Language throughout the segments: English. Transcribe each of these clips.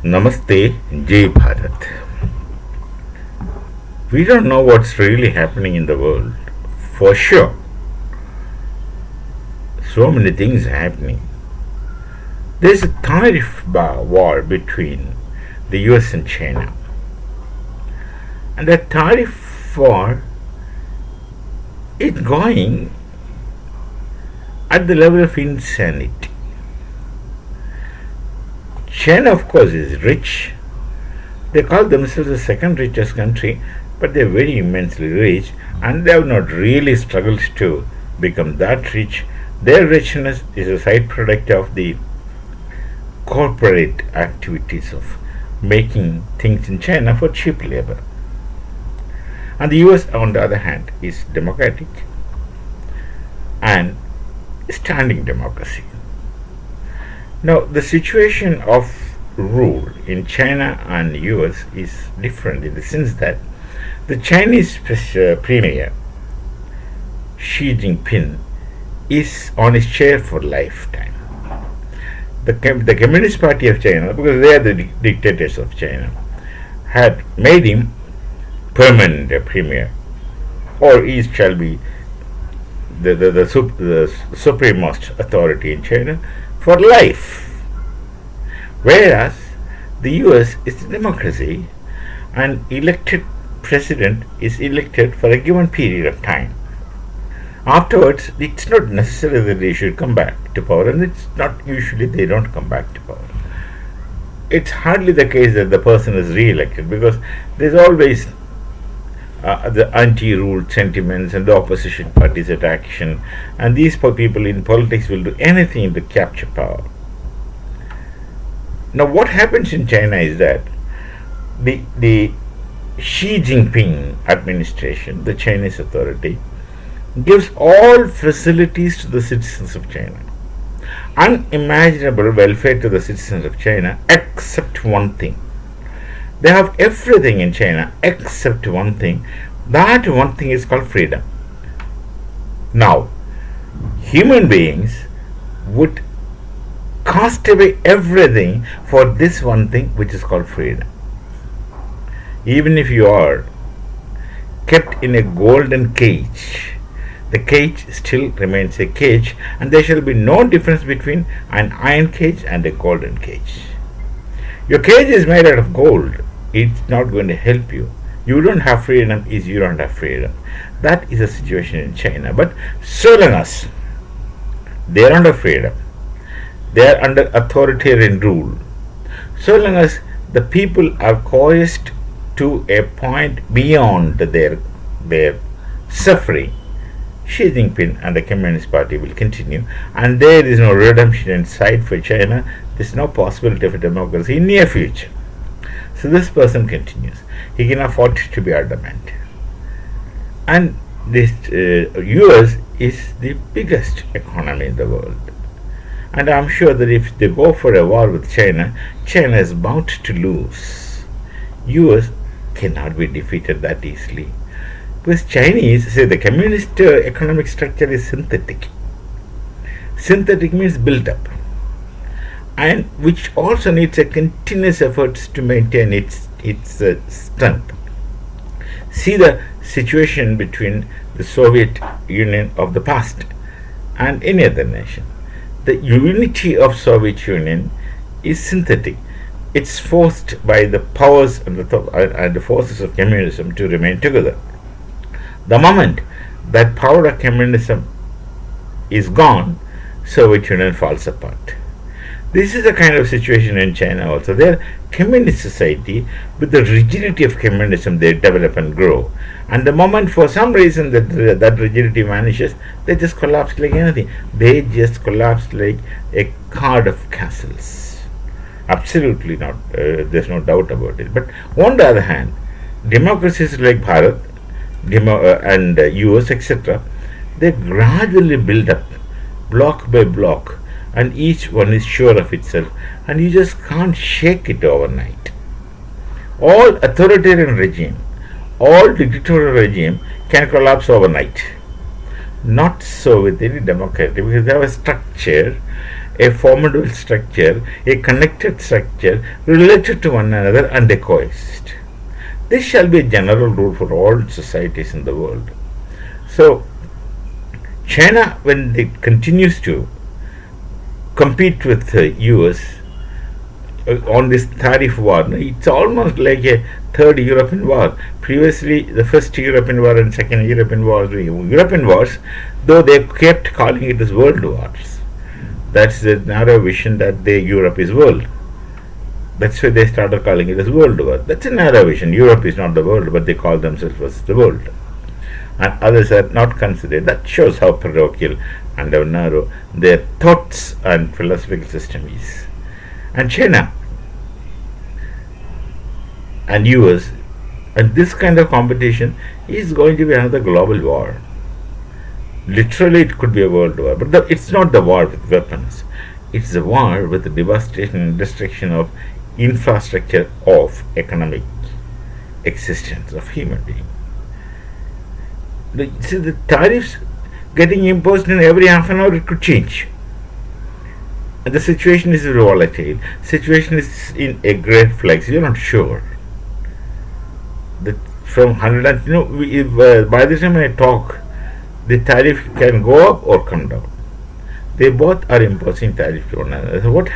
Namaste, Jai Bharat. We don't know what's really happening in the world. For sure, so many things happening. There's a tariff war between the US and China. And that tariff war is going at the level of insanity. China, of course, is rich. They call themselves the second richest country, but they're very immensely rich, and they have not really struggled to become that rich. Their richness is a side product of the corporate activities of making things in China for cheap labor. And the US, on the other hand, is democratic and standing democracy. Now, the situation of rule in China and US is different in the sense that the Chinese premier Xi Jinping is on his chair for lifetime. The Communist Party of China, because they are the dictators of China, had made him permanent premier, or he shall be the supremest authority in China for life. Whereas the US is a democracy, and elected president is elected for a given period of time. Afterwards, it's not necessary that they should come back to power, and it's not usually they don't come back to power. It's hardly the case that the person is re-elected, because there's always the anti-rule sentiments and the opposition parties at action, and these people in politics will do anything to capture power. Now, what happens in China is that the Xi Jinping administration, the Chinese authority, gives all facilities to the citizens of China, unimaginable welfare to the citizens of China, except one thing. They have everything in China except one thing. That one thing is called freedom. Now, human beings would cast away everything for this one thing, which is called freedom. Even if you are kept in a golden cage, the cage still remains a cage, and there shall be no difference between an iron cage and a golden cage. Your cage is made out of gold. It's not going to help you. You don't have freedom is you don't have freedom. That is the situation in China. But so long as they are under freedom, they are under authoritarian rule, so long as the people are coerced to a point beyond their suffering, Xi Jinping and the Communist Party will continue, and there is no redemption in sight for China. There is no possibility of a democracy in near future. So this person continues. He can afford to be adamant. And this US is the biggest economy in the world. And I'm sure that if they go for a war with China, China is bound to lose. US cannot be defeated that easily. Because Chinese say the communist economic structure is synthetic. Synthetic means built up, and which also needs a continuous efforts to maintain its strength. See the situation between the Soviet Union of the past and any other nation. The unity of Soviet Union is synthetic. It's forced by the powers and the forces of communism to remain together. The moment that power of communism is gone, Soviet Union falls apart. This is a kind of situation in China also. Their communist society, with the rigidity of communism, they develop and grow. And the moment for some reason that rigidity vanishes, they just collapse like anything. They just collapse like a card of castles. Absolutely not. There's no doubt about it. But on the other hand, democracies like Bharat and US, etc., they gradually build up block by block, and each one is sure of itself, and you just can't shake it overnight. All authoritarian regime, all dictatorial regime can collapse overnight. Not so with any democracy, because they have a structure, a formidable structure, a connected structure, related to one another, and they coexist. This shall be a general rule for all societies in the world. So, China, when it continues to compete with the US on this tariff war, it's almost like a third European war. Previously, the first European war and second European wars, though they kept calling it as world wars. That's the narrow vision that Europe is world. That's why they started calling it as world war. That's a narrow vision. Europe is not the world, but they call themselves as the world. And others are not considered. That shows how parochial and how narrow their thoughts and philosophical system is. And China and US and this kind of competition is going to be another global war. Literally, it could be a world war, but it's not the war with weapons. It's the war with the devastation and destruction of infrastructure of economic existence of human being. See, the tariffs getting imposed in every half an hour, it could change. And the situation is volatile. Situation is in a great flux. You're not sure. That from 100, by the time I talk, the tariff can go up or come down. They both are imposing tariff to one another. So what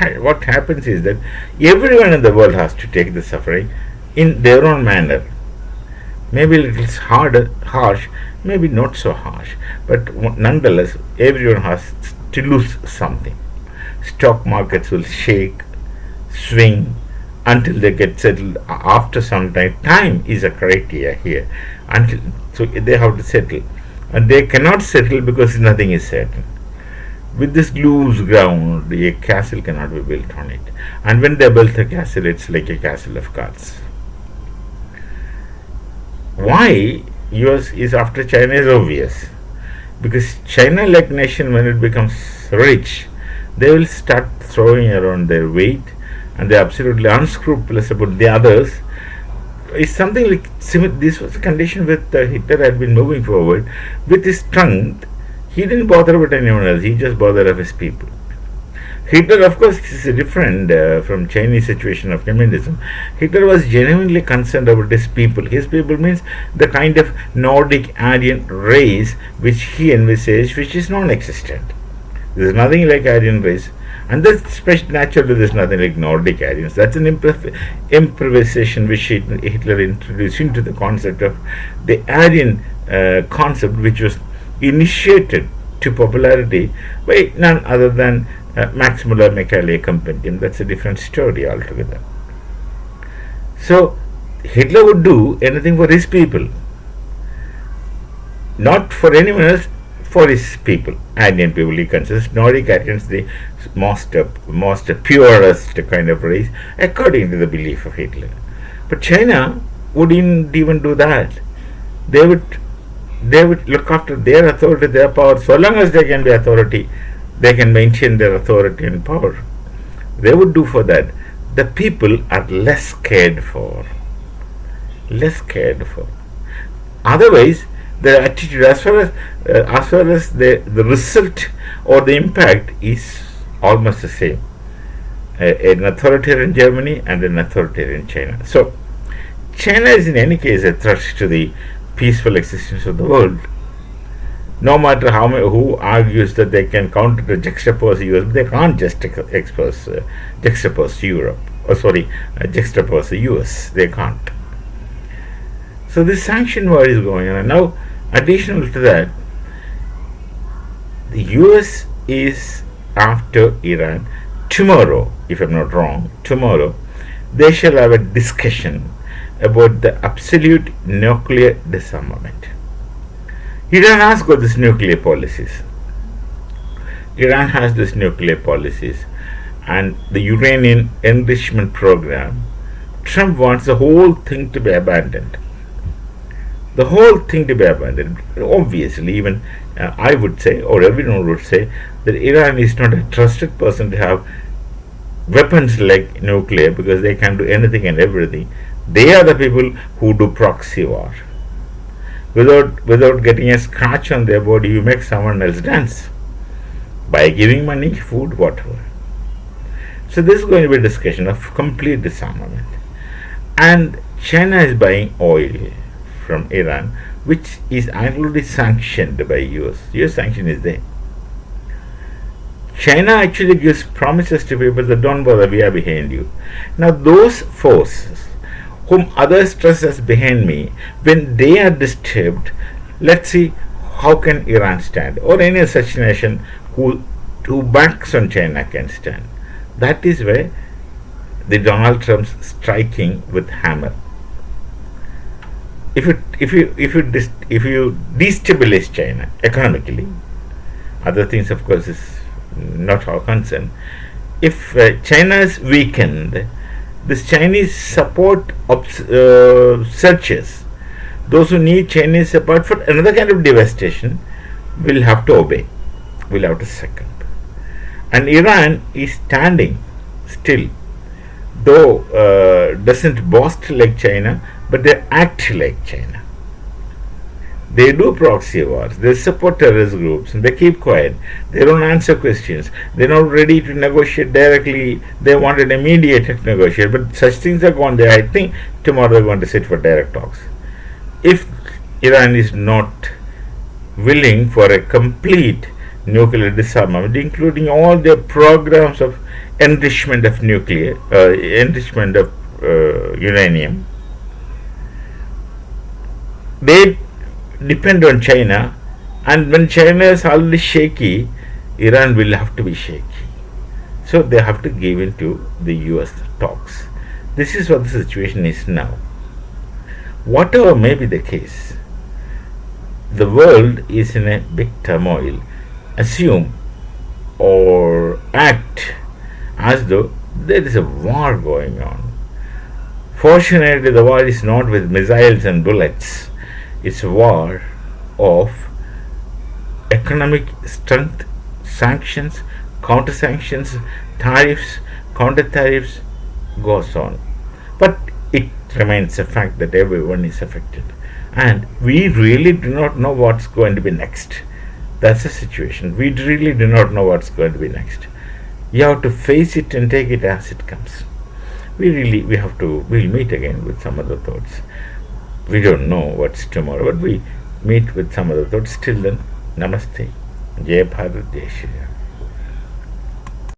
happens is that everyone in the world has to take the suffering in their own manner. Maybe a little harsh, maybe not so harsh, but nonetheless, everyone has to lose something. Stock markets will shake, swing until they get settled. After some time, time is a criteria here. So they have to settle, and they cannot settle because nothing is certain. With this loose ground, a castle cannot be built on it. And when they build a castle, it's like a castle of cards. Why US is after China is obvious. Because China, like nation, when it becomes rich, they will start throwing around their weight, and they're absolutely unscrupulous about the others. It's something like this was a condition with Hitler had been moving forward with his strength. He didn't bother about anyone else. He just bothered of his people. Hitler, of course, is different from Chinese situation of communism. Hitler was genuinely concerned about his people. His people means the kind of Nordic Aryan race which he envisaged, which is non-existent. There is nothing like Aryan race, and that's naturally there is nothing like Nordic Aryans. That's an improvisation which Hitler introduced into the concept of the Aryan concept, which was initiated to popularity by none other than Max Muller-Michaelis Compendium. That's a different story altogether. So Hitler would do anything for his people, not for anyone else, for his people. Aryan people, he considers Nordic Aryans the most purest kind of race, according to the belief of Hitler. But China wouldn't even do that. They would look after their authority, their power. So long as they can be authority, they can maintain their authority and power. They would do for that. The people are less cared for. Otherwise, the attitude, as far as the result or the impact is almost the same. An authoritarian Germany and an authoritarian China. So, China is in any case a threat to the peaceful existence of the world. No matter who argues that they can counter the juxtapose US, they can't just juxtapose Europe. Juxtapose the US. They can't. So this sanction war is going on. And now, additional to that, the US is after Iran. Tomorrow, if I'm not wrong, they shall have a discussion about the absolute nuclear disarmament. Iran has got these nuclear policies. And the uranium enrichment program. Trump wants the whole thing to be abandoned. Obviously, even I would say, or everyone would say, that Iran is not a trusted person to have weapons like nuclear, because they can do anything and everything. They are the people who do proxy war. Without getting a scratch on their body, you make someone else dance by giving money, food, whatever. So this is going to be a discussion of complete disarmament. And China is buying oil from Iran, which is already sanctioned by US. US sanction is there. China actually gives promises to people that don't bother, we are behind you. Now those forces whom others trust as behind me, when they are disturbed, let's see how can Iran stand, or any such nation who backs on China can stand. That is where the Donald Trump's striking with hammer. If you destabilize China economically, other things of course is not our concern. If China is weakened, this Chinese support searches, those who need Chinese support for another kind of devastation will have to obey, will have to succumb. And Iran is standing still, though doesn't boast like China, but they act like China. They do proxy wars, they support terrorist groups, and they keep quiet. They don't answer questions. They're not ready to negotiate directly. They wanted a mediator to negotiate, but such things are gone there. I think tomorrow they're going to sit for direct talks. If Iran is not willing for a complete nuclear disarmament, including all their programs of enrichment of enrichment of uranium, they depend on China, and when China is already shaky, Iran will have to be shaky. So they have to give in to the US talks. This is what the situation is now. Whatever may be the case, the world is in a big turmoil. Assume or act as though there is a war going on. Fortunately, the war is not with missiles and bullets. It's a war of economic strength, sanctions, counter sanctions, tariffs, counter tariffs, goes on. But it remains a fact that everyone is affected. And we really do not know what's going to be next. That's the situation. We really do not know what's going to be next. You have to face it and take it as it comes. We'll meet again with some other thoughts. We don't know what's tomorrow, but we meet with some other thoughts. Till then, Namaste. Jai Bharat, Jai Shri Ram.